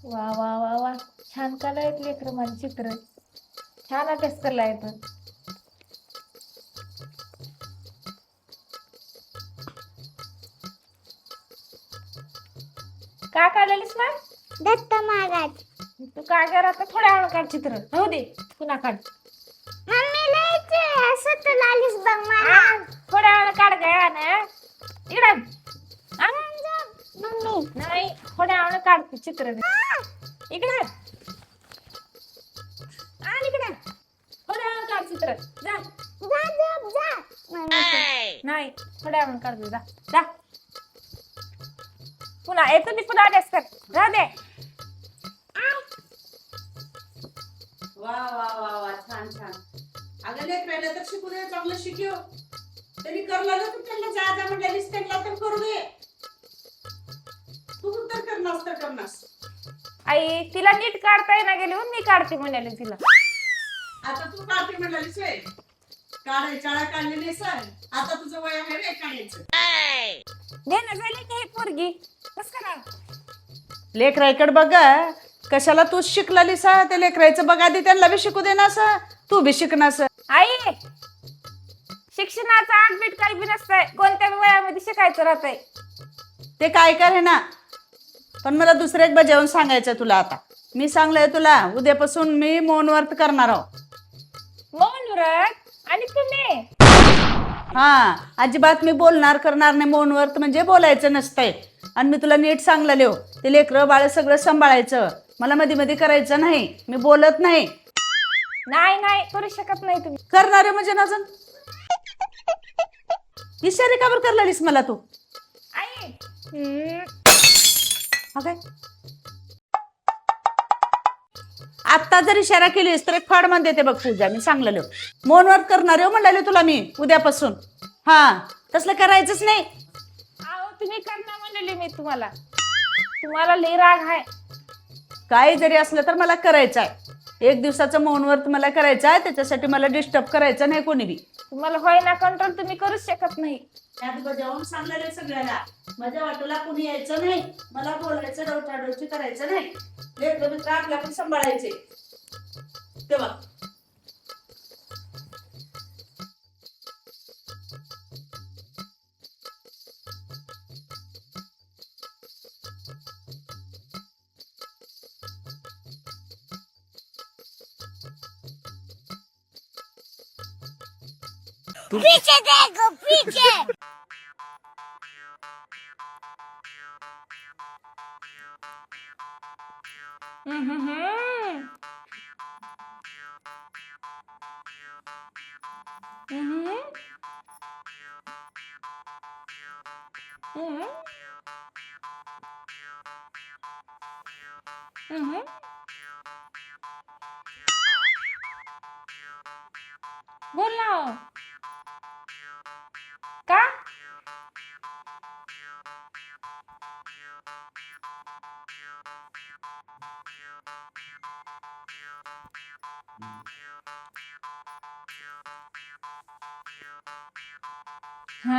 वा वा वा वा, छान काढायत लेकर माझे चित्र. छान अभ्यास करला येतो. काय काढलेलीस ना? दत्त महाराज. तू काय कर आता, थोड्या वेळ काढ चित्र. राहू दे, पुन्हा काढ. मम्मी लिहायचे असं तू लालीस बघ मला. थोड्या वेळ काढ गया ना इकडे. मम्मी नाही, थोड्या वेळ काढ चित्र. इकडे आण, इकडे थोड्या वेळ काढ चित्र. जा जा जा जा. मम्मी नाही, थोड्या वेळ काढ. जा जा पुन्हा येतो मी, पुन्हा अभ्यास कर. राहू दे. वा वा वा वा, छान छान. अगं लेकराला तर शिकू दे, चांगलं शिकव. त्यांनी करला ना तू त्यांना जा जा म्हटल्यालीस, त्यांना तर करू दे. तू तर करणास तर करणास. आई तिला नीट काढता येईना गेली, मी काढते म्हणाले तिला. आता तू काढते म्हणालीस वे, काढायच्या काढलेली सर. आता तुझं वय आहे रे काढायचं. देणं झाली की हे पोरगी कस करा. लेकराईकडे बघा, कशाला तू शिकलाली सा. ते लेकरायचं बघा आधी, त्यांना बी शिकू दे ना सा. तू बी शिकनास. आई शिक्षणाचा आठबीट काही बी नसतंय, कोणत्या बी वयामध्ये शिकायचं राहतंय. ते काय करे ना, पण मला दुसरं एक बजावून सांगायचं तुला. आता मी सांगलंय तुला, उद्यापासून मी मौन व्रत करणार आहो. मौन व्रत? आणि तुम्ही? हा, अजिबात मी बोलणार करणार नाही. मौन व्रत म्हणजे बोलायचं नसतंय. आणि मी तुला नीट सांगलेले हो, ते लेकरं बाळ सगळं सांभाळायचं. मला मध्ये मध्ये करायचं नाही. मी बोलत नाही. नाही नाही करू शकत नाही तुम्ही. करणारे म्हणजे नाजन इशारे का बरं करलालीस मला तू? आई काय आता जर इशारा केलीस तर एक फाड मान देते बघ पूजा. मी सांगलेलो मौन व्रत करणारे हो म्हणलेले तुला मी उद्यापासून. हा, तसलं करायचंच नाही. अहो तुम्ही करणार म्हणलेली मी तुम्हाला. तुम्हाला लई राग आहे. काही जरी असलं तर मला करायचं आहे. एक दिवसाचं मौन व्रत मला करायचं आहे. त्याच्यासाठी मला डिस्टर्ब करायचं नाही कोणी बी. तुम्हाला होईना कंट्रोल, तुम्ही करूच शकत नाही. त्यात बजावून सांगलेले सगळ्याला, माझ्या वाटेला कोणी यायचं नाही. मला बोलायचं, डवचाडवची करायचं नाही. लेकरं मित्र आपल्या पण सांभाळायचे. तेव्हा पीछे देखो पीछे. हम्म. हम्म. हम्म. हम्म. बोल ना. का? हा,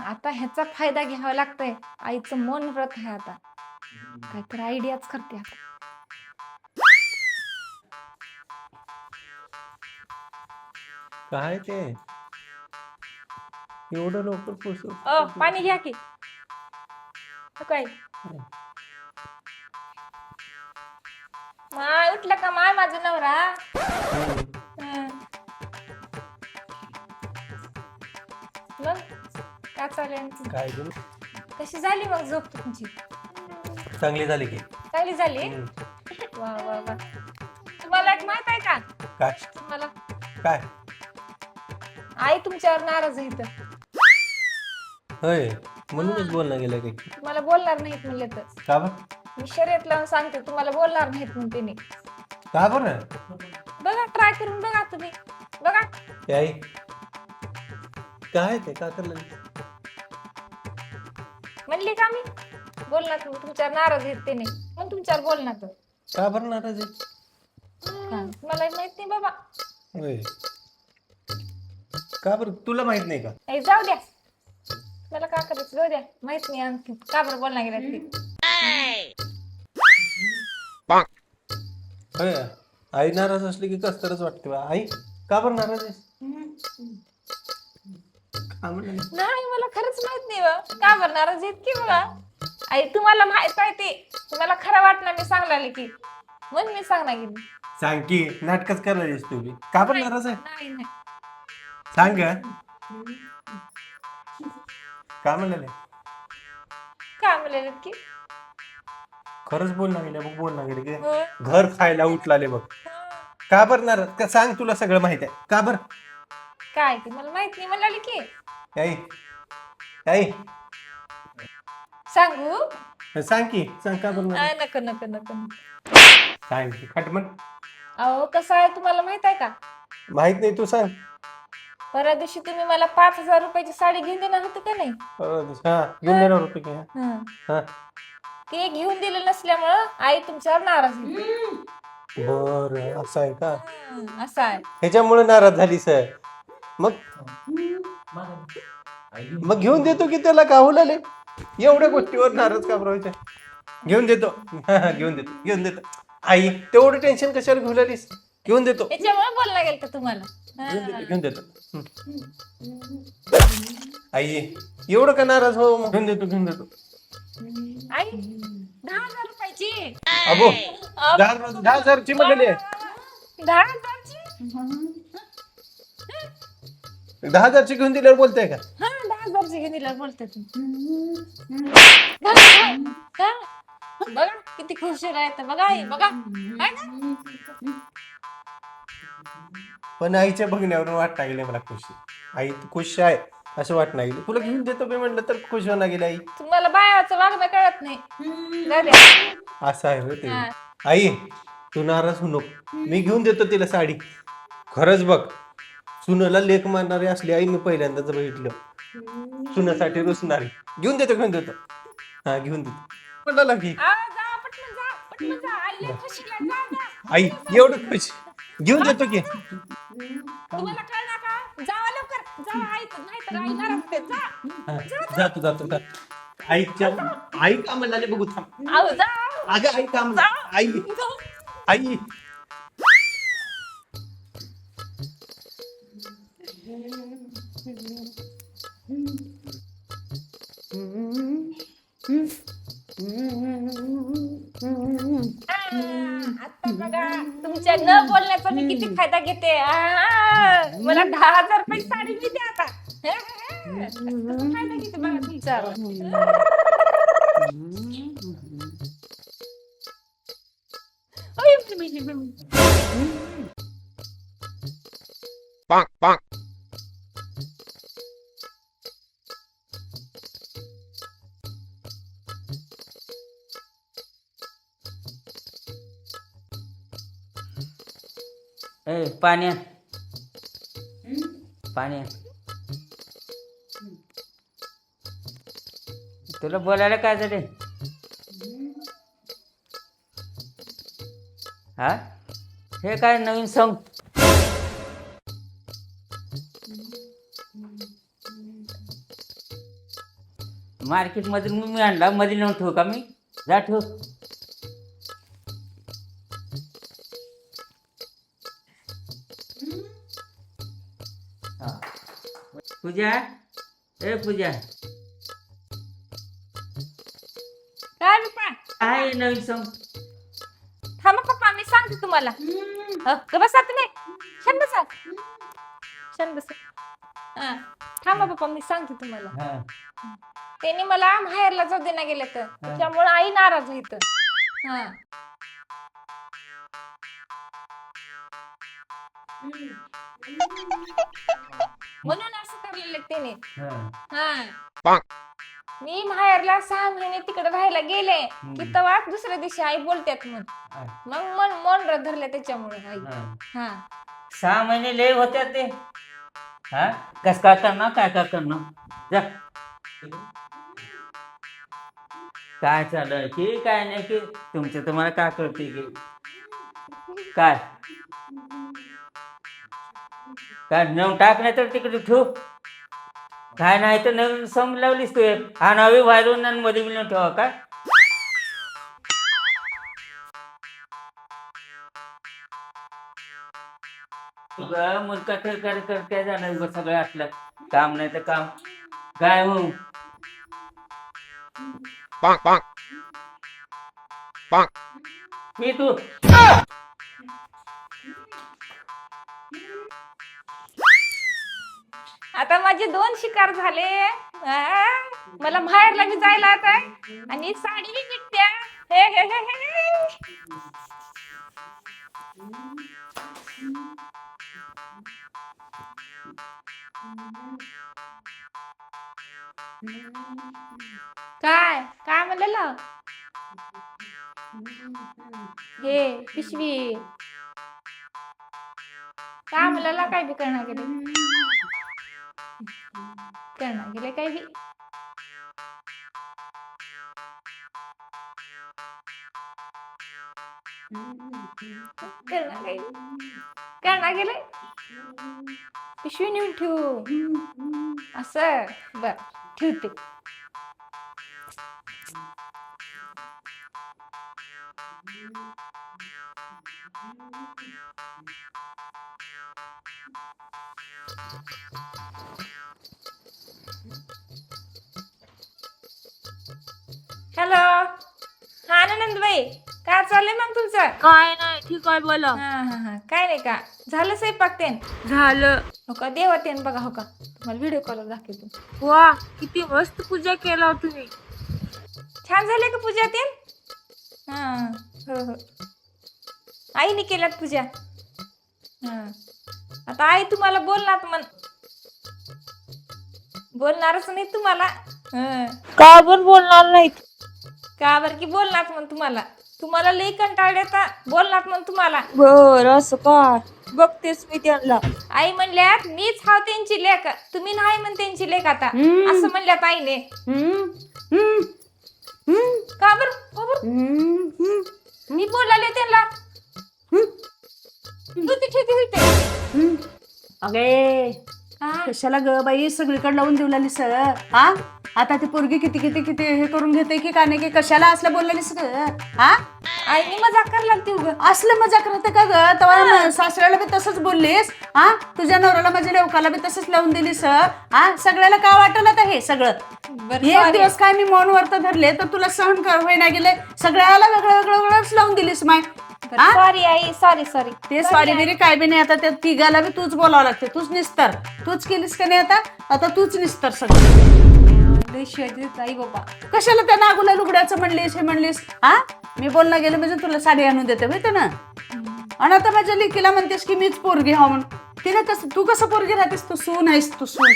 आता ह्याचा फायदा घ्यावा लागतोय. आईचं मौन व्रत आहे आता. काहीतरी आयडियाच करते आता. काय ते एवढं लवकर पोचव? पाणी घ्या की. काय माय उठलं का माय माझा नवरा? हं. मग काय चालेल आणखी? काय करू? कशी झाली मग झोप तुमची? चांगली झाली की? चांगली झाली? वा वा वा. तुम्हाला एक माहित आहे का? काय तुम्हाला काय? आई तुमच्यावर नाराज आहे इथं. होय, म्हणूनच बोलणं गेलं काही. तुम्हाला बोलणार नाहीत म्हणले तर. का बरं? मी शर्यत लावून सांगते, तुम्हाला बोलणार नाहीत म्हणते मी. का बरं? बघा, ट्राय करून बघा तुम्ही. बघा. ए आई, काय ते का करलं? म्हणली का मी बोलणार तुम्ही, तुमच्यावर नाराज आहेत ते नाही म्हणून तुमच्यावर बोलणार तर. का बरं नाराज आहे? मला माहित नाही बाबा. होय, का बरं? तुला माहित नाही का? ए, जाऊ द्या, मला का करायचं, जाऊ द्या. माहित नाही आणखी का बरं बोलणार गेला ते. होय आई नाराज असली की कस तरच वाटते बा. आई का बरं नाराज आहेस? का म्हणलं? नाही मला खरंच माहित नाही बा. का बरं नाराज आहेत की बघा. आई तुम्हाला माहित आहे ते तुम्हाला खरं वाटणार मी सांगणार की म्हणून मी सांगणार की सांग की नाटकच करायला तू बी. का बरं नाराज आहे? नाही नाही सांग ग. का म्हणलं? काय म्हणले की खरंच बोल लागले बघ, बोल लागले की होय. घर खायला उठलाले बघ. का बरं नाराज? का सांग, तुला सगळं माहित आहे. का बरं? काय ते मला माहित नाही म्हणाले की आई आई सांगू सांग की, सांग का बरं नाराज? नको नको नको नको. सांग की खटमट. अहो कसं आहे तुम्हाला माहित आहे का माहित नाही, तू सांग. परवा दिवशी तुम्ही मला 5,000 रुपयाची साडी घेऊन देणार होती का नाही हा घेऊन देणार होतो की. हं. हा ते घेऊन दिलं नसल्यामुळं आई तुमच्यावर नाराज झाली. बर, असं आहे का? असं आहे ह्याच्यामुळे नाराज झाली सर. मग मग घेऊन देतो की त्याला, का हुलाले एवढ्या गोष्टीवर नाराज का बरं? घेऊन देतो. घेऊन देतो. आई तेवढं टेन्शन कशाला घेऊन आलीस? घेऊन देतो. त्याच्यामुळे बोलला गेल का तुम्हाला घेऊन देतो. आई एवढं का नाराज हो? मग घेऊन देतो. आई 10,000 रुपयाची अबो 10,000ची म्हणलेली आहे. 10,000ची 10,000ची घेऊन दिल्यावर बोलताय का? 10,000ची घेऊन दिल्यावर बोलते तुम्ही. बघा किती खुश राहत बघा आई बघा हाय ना? पण आईच्या बघण्यावरून वाटता गेले मला खुशी. आई तू खुश आहे असं वाटणं गेली. तुला घेऊन देतो मी म्हटलं तर खुश होणार गेली आई. तुम्हाला बायाचं वागणं कळत नाही जाऊ द्या. असं आहे होय ते. हा. आई तू नाराज होऊ नको, मी घेऊन देतो तिला साडी. खरंच बघ, सुनाला लेख मारणारी असली आई मी पहिल्यांदाच बघितलं. सुनासाठी रुसणारी. घेऊन देतो. हा घेऊन देतो. म्हणाला की आ, जा पटकन जा आईला खुशी घ्या, जा. आई एवढं खुश. घेऊन देतो की. तुम्हाला कळलं का जावा लवकर जावा आई नाही तर आई नाराज होते जा हा, जातो. आई का म्हणाले बघू थांब. आहो जा अगं आई का म्हणा. आई आता बघा तुमच्या न बोलण्याचा मी किती फायदा घेते मला 10,000 रुपये साडी मिळते आता कसा फायदा घेते बघा तुमचा ए पाण्या पाण्या तुला बोलायला काय झाले? हा हे काय नवीन सॉंग? मार्केट मधून मी आणला, मध्ये नेऊन ठेवू का मी? जा ठेव. पूजा ए पूजा काय पप्पा काय नवीन सॉंग? थांबा पप्पा मी सांगते तुम्हाला बसा तुम्ही छान बसा हा थांबा पप्पा मी सांगते तुम्हाला हा त्यांनी मला माहेरला जाऊ देना गेले तर त्याच्यामुळे आई नाराज आहे इथं. हा म्हणून असं करलेलं त्याने. हा मी माहेरला 6 महिने तिकडे राहायला गेले की तेव्हा दुसऱ्या दिवशी आई बोलतात मग मन धरले त्याच्यामुळे आई. हा 6 महिने लय होत्या ते. हा कस काय करणार जा. काय चालू की काय नाही की तुमचं तुम्हाला काय कळते की काय नेऊन टाक नाही तर तिकडे ठेव. काय नाही तर नवीन सॉंग लावलीस तू एक. हा नवी व्हायरून मध्ये मिळून ठेवा काय मुलगा कर काय झालं उगाच सगळं असलं काम नाही तर काम काय हो मी तू आता माझे 2 शिकार झाले. मला बाहेरला बी जायला आता आणि साडी बी भेटत्या. हे हे हे हे. काय काय म्हणलेलं हे पिशवी काय म्हणलेला काय बी करणार गेले काय बी करणार गेले पिशवी नेऊन ठेवू असं बर ठेवते. हॅलो हा आनंदबाई काय चाललंय मग तुमचं? काय नाही ठीक आहे बोला. हा काय नाही का झालं स्वयंपाक तेन? झालं. हो का देवा तेन बघा हो का तुम्हाला व्हिडिओ कॉल दाखवतो. वा किती मस्त पूजा केला तुम्ही. छान झाले का पूजा तेन? हा हो आईने केल्यात पूजा. हा आता आई तुम्हाला बोलणारच नाही तुम्हाला. का पण बोलणार नाहीत. का बरं की बोलणार मग तुम्हाला लई कंटाळ येता बोलणार मग तुम्हाला. बर असं का बघतेस मी त्यांना. आई म्हणल्यात मीच हाव त्यांची लेक तुम्ही नाही म्हण त्यांची लेक आता असं म्हणल्यात आईने. का बरं मी बोलाले त्यांना अगे हा. कशाला ग बाई सगळीकडे लावून देऊ लागलीस हा. आता ती पोरगी किती किती किती हे करून घेते की का नाही की कशाला असलं बोललेलीस ग हा. आईने मजाक करायला लागते उगं. असलं मजाक राहते का ग तेव्हा सासऱ्याला बी तसंच बोललीस हा. तुझ्या नवऱ्याला माझ्या लेवकाला बी तसंच लावून दिलीस हा. सगळ्याला का वाटलं आता हे सगळं बरं, एक sorry. दिवस काय मी मौन व्रत धरले तर तुला सहन कर होईना गेले सगळ्याला वेगळं वेगळं वेगळंच लावून दिलीस माय. हा? सॉरी आई सॉरी ते सॉरी बिरी काय बी नाही आता त्या तिघाला बी तूच बोलावं लागते तूच निस्तर तूच केलीस का नाही आता तूच निस्तर सगळं. आई बाबा कशाला त्या नागूला लुगड्याचं म्हणलीस हे म्हणलीस हा. मी बोलणं गेलं म्हणजे तुला साडी आणून देते माहिती ना. आणि आता माझ्या लेकीला म्हणतेस की मीच पोरगी हा म्हणून. तिने कसं तू कसं पोरगी राहतेस तू सून आहेस तू सून.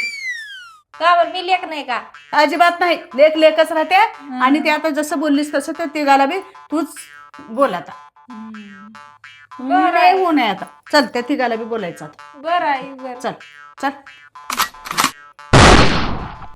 का बरं मी लेख नाही का? अजिबात नाही लेख लेखच राहते. आणि ते आता जसं बोललीस तसं त्या तिघाला बी तूच बोल आता. बरं नाही होऊ नये आता चल त्या तिघाला बी बोलायचं आता. बरं आई बरं चल चल